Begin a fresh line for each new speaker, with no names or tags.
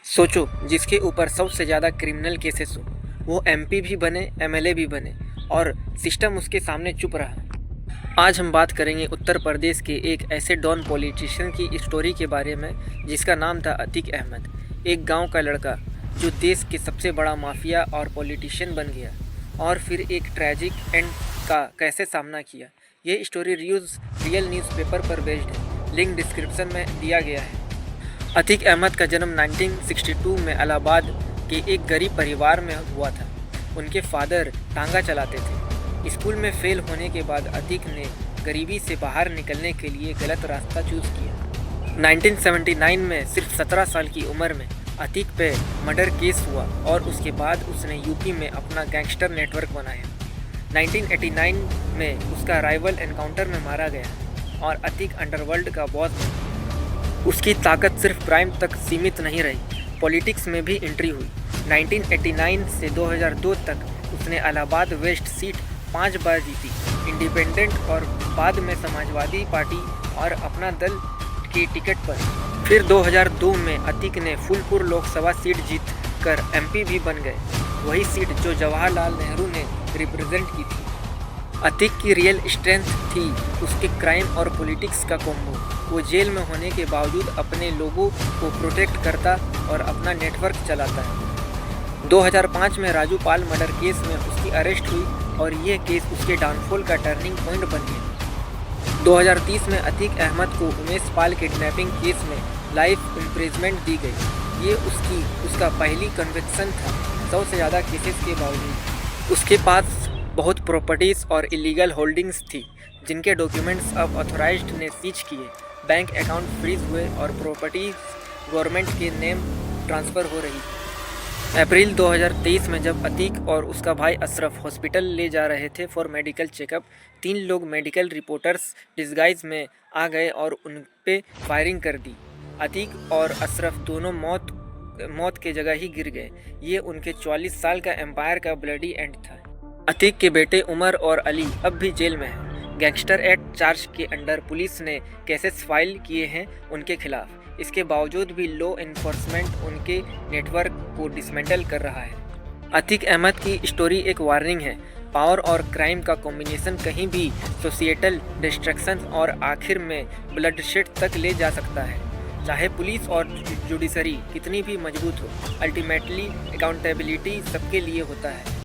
सोचो, जिसके ऊपर सबसे ज़्यादा क्रिमिनल केसेस हो, वो एमपी भी बने, एमएलए भी बने और सिस्टम उसके सामने चुप रहा। आज हम बात करेंगे उत्तर प्रदेश के एक ऐसे डॉन पॉलिटिशियन की स्टोरी के बारे में जिसका नाम था अतीक अहमद। एक गांव का लड़का जो देश के सबसे बड़ा माफिया और पॉलिटिशियन बन गया और फिर एक ट्रैजिक एंड का कैसे सामना किया। ये स्टोरी रियल न्यूज़पेपर पर बेस्ड है, लिंक डिस्क्रिप्शन में दिया गया है। अतीक अहमद का जन्म 1962 में इलाहाबाद के एक गरीब परिवार में हुआ था। उनके फादर टांगा चलाते थे। स्कूल में फेल होने के बाद अतीक ने गरीबी से बाहर निकलने के लिए गलत रास्ता चूज़ किया। 1979 में सिर्फ 17 साल की उम्र में अतीक पे मर्डर केस हुआ और उसके बाद उसने यूपी में अपना गैंगस्टर नेटवर्क बनाया। 1989 में उसका राइवल एनकाउंटर में मारा गया और अतीक अंडरवर्ल्ड का बॉस बना। उसकी ताकत सिर्फ क्राइम तक सीमित नहीं रही, पॉलिटिक्स में भी एंट्री हुई। 1989 से 2002 तक उसने इलाहाबाद वेस्ट सीट 5 बार जीती, इंडिपेंडेंट और बाद में समाजवादी पार्टी और अपना दल की टिकट पर। फिर 2002 में अतीक ने फूलपुर लोकसभा सीट जीत कर एमपी भी बन गए, वही सीट जो जवाहरलाल नेहरू ने रिप्रेजेंट की थी। अतीक की रियल स्ट्रेंथ थी उसके क्राइम और पॉलिटिक्स का कॉम्बो। वो जेल में होने के बावजूद अपने लोगों को प्रोटेक्ट करता और अपना नेटवर्क चलाता है। 2005 में राजू पाल मर्डर केस में उसकी अरेस्ट हुई और ये केस उसके डाउनफॉल का टर्निंग पॉइंट बन गया। 2030 में अतीक अहमद को उमेश पाल किडनैपिंग केस में लाइफ इम्प्रिजमेंट दी गई। ये उसका पहली कन्विक्शन था, 100 से ज़्यादा केसेस के बावजूद। उसके पास बहुत प्रॉपर्टीज़ और इलीगल होल्डिंग्स थी जिनके डॉक्यूमेंट्स अब अथॉराइज्ड ने सीज किए, बैंक अकाउंट फ्रीज हुए और प्रॉपर्टीज गवर्नमेंट के नेम ट्रांसफ़र हो रही। अप्रैल 2023 में जब अतीक और उसका भाई अशरफ हॉस्पिटल ले जा रहे थे फॉर मेडिकल चेकअप, 3 लोग मेडिकल रिपोर्टर्स डिस्गाइज में आ गए और उन पे फायरिंग कर दी। अतीक और अशरफ दोनों मौत के जगह ही गिर गए। ये उनके 44 साल का एम्पायर का ब्लडी एंड था। अतीक के बेटे उमर और अली अब भी जेल में हैं। गैंगस्टर एक्ट चार्ज के अंडर पुलिस ने केसेस फाइल किए हैं उनके खिलाफ। इसके बावजूद भी लॉ एनफोर्समेंट उनके नेटवर्क को डिसमेंटल कर रहा है। अतीक अहमद की स्टोरी एक वार्निंग है। पावर और क्राइम का कॉम्बिनेशन कहीं भी सोसाइटल डिस्ट्रक्शन और आखिर में ब्लडशेड तक ले जा सकता है। चाहे पुलिस और जुडिशरी कितनी भी मजबूत हो, अल्टीमेटली अकाउंटेबिलिटी सबके लिए होता है।